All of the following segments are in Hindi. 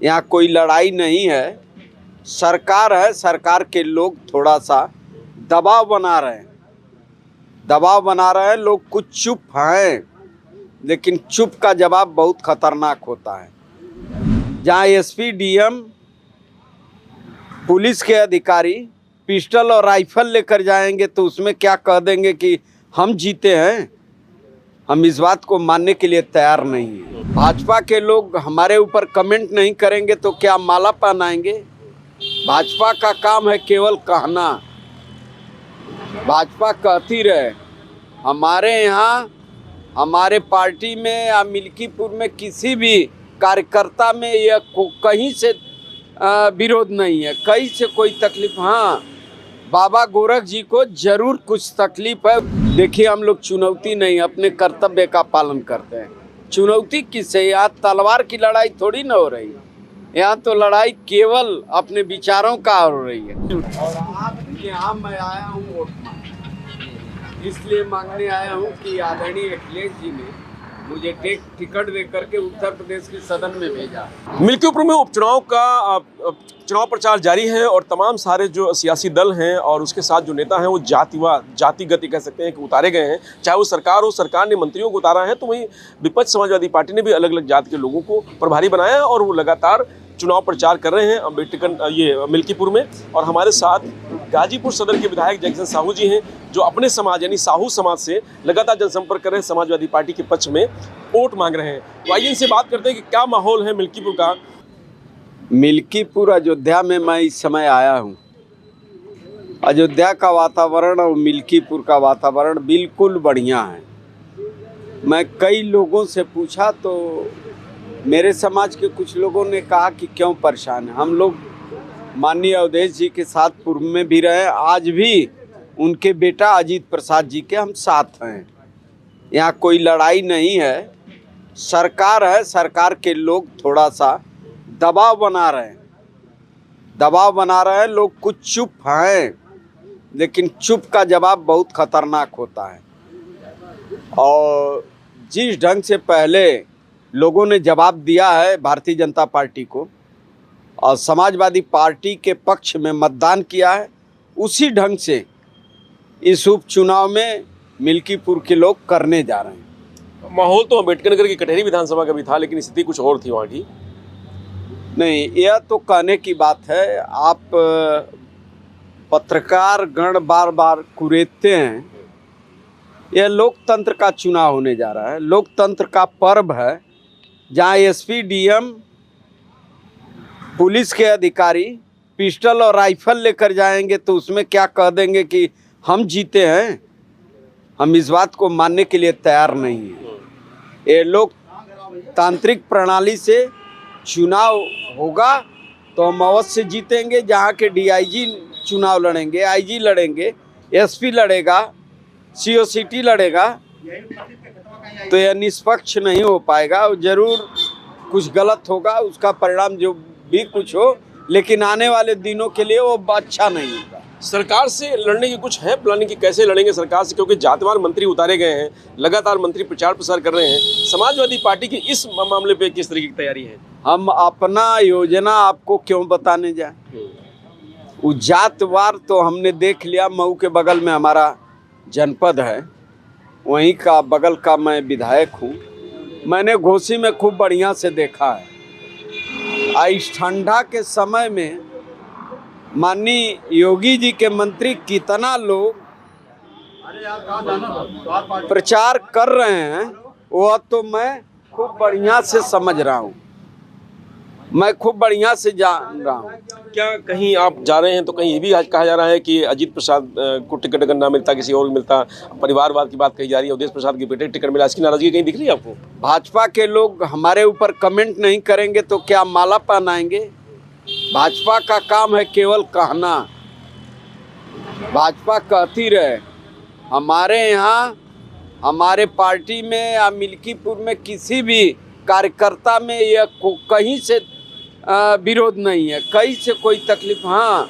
यहाँ कोई लड़ाई नहीं है, सरकार है। सरकार के लोग थोड़ा सा दबाव बना रहे हैं। लोग कुछ चुप हैं, लेकिन चुप का जवाब बहुत खतरनाक होता है। जहाँ एसपी, डीएम, पुलिस के अधिकारी पिस्टल और राइफल लेकर जाएंगे तो उसमें क्या कह देंगे कि हम जीते हैं। हम इस बात को मानने के लिए तैयार नहीं हैं। भाजपा के लोग हमारे ऊपर कमेंट नहीं करेंगे तो क्या माला पहनाएंगे? भाजपा का काम है केवल कहना। भाजपा कहती रहे। हमारे यहाँ, हमारे पार्टी में या मिल्कीपुर में किसी भी कार्यकर्ता में यह कहीं से विरोध नहीं है, कहीं से कोई तकलीफ। हाँ, बाबा गोरख जी को जरूर कुछ तकलीफ है। देखिए, हम लोग चुनौती नहीं, अपने कर्तव्य का पालन करते हैं। चुनौती किससे? यहाँ तलवार की लड़ाई थोड़ी ना हो रही है, यहाँ तो लड़ाई केवल अपने विचारों का हो रही है। और आपके यहाँ मैं आया हूँ वोट मांगने, इसलिए मांगने आया हूँ कि आदरणीय अखिलेश जी ने मुझे टिकट दे करके उत्तर प्रदेश के सदन में भेजा। मिल्कीपुर में उपचुनाव का चुनाव प्रचार जारी है और तमाम सारे जो सियासी दल हैं और उसके साथ जो नेता हैं वो जातिगत कह सकते हैं कि उतारे गए हैं। चाहे वो सरकार हो, सरकार ने मंत्रियों को उतारा है, तो वहीं विपक्ष समाजवादी पार्टी ने भी अलग अलग जाति के लोगों को प्रभारी बनाया है और वो लगातार चुनाव प्रचार कर रहे हैं ये मिल्कीपुर में। और हमारे साथ गाजीपुर सदर के विधायक जगदीश साहू जी हैं, जो अपने समाज यानी साहू समाज से लगातार जनसंपर्क कर रहे हैं, समाजवादी पार्टी के पक्ष में वोट मांग रहे हैं। तो आइए इनसे बात करते हैं कि क्या माहौल है मिल्कीपुर का। मिल्कीपुर अयोध्या में मैं इस समय आया हूँ। अयोध्या का वातावरण और मिल्कीपुर का वातावरण बिल्कुल बढ़िया है। मैं कई लोगों से पूछा तो मेरे समाज के कुछ लोगों ने कहा कि क्यों परेशान है। हम लोग माननीय अवधेश जी के साथ पूर्व में भी रहे, आज भी उनके बेटा अजीत प्रसाद जी के हम साथ हैं। यहाँ कोई लड़ाई नहीं है, सरकार है। सरकार के लोग थोड़ा सा दबाव बना रहे हैं। लोग कुछ चुप हैं, लेकिन चुप का जवाब बहुत खतरनाक होता है। और जिस ढंग से पहले लोगों ने जवाब दिया है भारतीय जनता पार्टी को और समाजवादी पार्टी के पक्ष में मतदान किया है, उसी ढंग से इस उपचुनाव में मिल्कीपुर के लोग करने जा रहे हैं। माहौल तो अम्बेडकर नगर की कटहरी विधानसभा का भी था, लेकिन स्थिति कुछ और थी वहाँ की। नहीं, यह तो कहने की बात है। आप पत्रकार गण बार बार कुरेदते हैं। यह लोकतंत्र का चुनाव होने जा रहा है, लोकतंत्र का पर्व है, जहाँ एसपी, डीएम, पुलिस के अधिकारी पिस्टल और राइफल लेकर जाएंगे तो उसमें क्या कह देंगे कि हम जीते हैं। हम इस बात को मानने के लिए तैयार नहीं हैं। ये लोकतांत्रिक प्रणाली से चुनाव होगा तो हम अवश्य जीतेंगे। जहाँ के डीआईजी चुनाव लड़ेंगे, आईजी लड़ेंगे, एसपी लड़ेगा, सीओसीटी लड़ेगा, तो यह निष्पक्ष नहीं हो पाएगा। जरूर कुछ गलत होगा, उसका परिणाम जो भी कुछ हो, लेकिन आने वाले दिनों के लिए वो अच्छा नहीं होगा। सरकार से लड़ने की कुछ है प्लानिंग कि कैसे लड़ेंगे सरकार से, क्योंकि जातिवार मंत्री उतारे गए हैं, लगातार मंत्री प्रचार प्रसार कर रहे हैं। समाजवादी पार्टी की इस मामले पे किस तरीके की तैयारी है? हम अपना योजना आपको क्यों बताने जाए? वो जातवार तो हमने देख लिया। मऊ के बगल में हमारा जनपद है, वहीं का बगल का मैं विधायक हूँ। मैंने घोसी में खूब बढ़िया से देखा है। इस ठंडा के समय में माननीय योगी जी के मंत्री कितना लोग प्रचार कर रहे हैं, वह तो मैं खूब बढ़िया से समझ रहा हूँ, मैं खूब बढ़िया से जान रहा हूँ। क्या कहीं आप जा रहे हैं तो कहीं ये भी आज कहा जा रहा है कि अजीत प्रसाद को टिकट अगर ना मिलता, किसी और को मिलता, परिवारवाद की बात कही जा रही है, अवधेश प्रसाद के बेटे टिकट मिला, इसकी नाराजगी कहीं दिख रही है आपको? भाजपा के लोग हमारे ऊपर कमेंट नहीं करेंगे तो क्या माला पहनाएंगे? भाजपा का काम है केवल कहना। भाजपा कहती रहे। हमारे यहाँ, हमारे पार्टी में या मिल्कीपुर में किसी भी कार्यकर्ता में यह कहीं से विरोध नहीं है, कहीं से कोई तकलीफ। हाँ,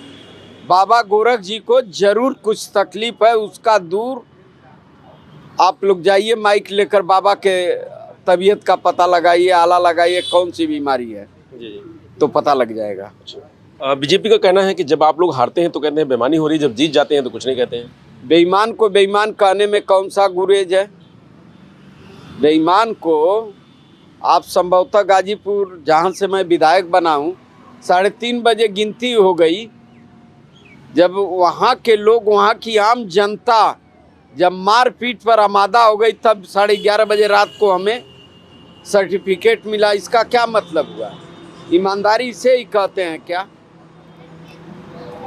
बाबा गोरख जी को जरूर कुछ तकलीफ है, उसका दूर आप लोग जाइए माइक लेकर बाबा के तबीयत का पता लगाइए, आला लगाइए, कौन सी बीमारी है। जी तो पता लग जाएगा। बीजेपी का कहना है कि जब आप लोग हारते हैं तो कहते हैं बेईमानी हो रही है, जब जीत जाते हैं तो कुछ नहीं कहते हैं। बेईमान को बेईमान कहने में कौन सा गुरेज है? बेईमान को आप संभवतः गाजीपुर, जहाँ से मैं विधायक बना हूँ, 3:30 बजे गिनती हो गई। जब वहाँ के लोग, वहाँ की आम जनता जब मारपीट पर आमादा हो गई, तब 11:30 बजे रात को हमें सर्टिफिकेट मिला। इसका क्या मतलब हुआ? ईमानदारी से ही कहते हैं क्या?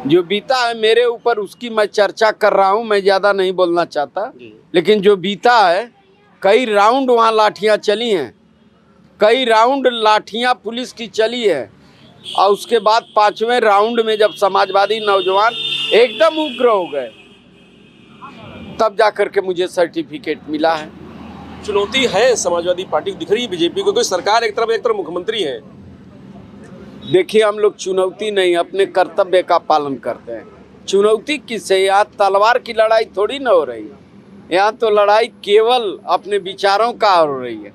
जो बीता है मेरे ऊपर उसकी मैं चर्चा कर रहा हूँ, मैं ज़्यादा नहीं बोलना चाहता, लेकिन जो बीता है, कई राउंड वहाँ लाठियाँ चली हैं, कई राउंड लाठियाँ पुलिस की चली है, और उसके बाद 5वें राउंड में जब समाजवादी नौजवान एकदम उग्र हो गए, तब जाकर के मुझे सर्टिफिकेट मिला है। चुनौती है समाजवादी पार्टी को दिख रही है बीजेपी को, क्योंकि सरकार एक तरफ मुख्यमंत्री है। देखिए, हम लोग चुनौती नहीं, अपने कर्तव्य का पालन करते हैं। चुनौती किससे? यहाँ तलवार की लड़ाई थोड़ी ना हो रही है, यहाँ तो लड़ाई केवल अपने विचारों का हो रही है।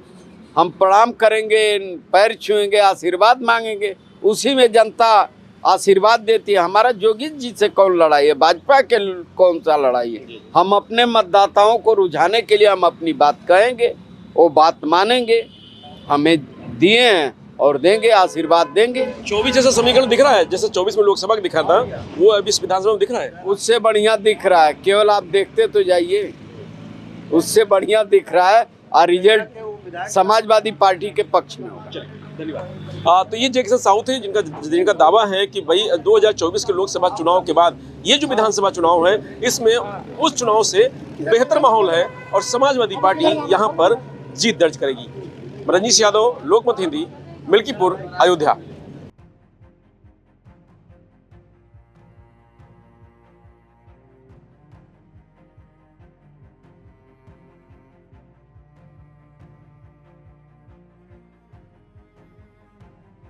हम प्रणाम करेंगे, पैर छुएंगे, आशीर्वाद मांगेंगे, उसी में जनता आशीर्वाद देती है। हमारा जोगी जी से कौन लड़ाई है? भाजपा के कौन सा लड़ाई है? हम अपने मतदाताओं को रुझाने के लिए हम अपनी बात कहेंगे, वो बात मानेंगे, हमें दिए हैं और देंगे, आशीर्वाद देंगे। 24 जैसा समीकरण दिख रहा है, जैसे 24 में लोकसभा का दिखा था, वो अभी इस विधानसभा में दिख रहा है। उससे बढ़िया दिख रहा है, केवल आप देखते तो जाइए, उससे बढ़िया दिख रहा है, और रिजल्ट समाजवादी पार्टी के पक्ष में होगा। धन्यवाद। तो ये जैक्सन साहू थे, जिनका दावा है कि भाई 2024 के लोकसभा चुनाव के बाद ये जो विधानसभा चुनाव है, इसमें उस चुनाव से बेहतर माहौल है और समाजवादी पार्टी यहाँ पर जीत दर्ज करेगी। रजनीश यादव, लोकमत हिंदी, मिल्कीपुर, अयोध्या।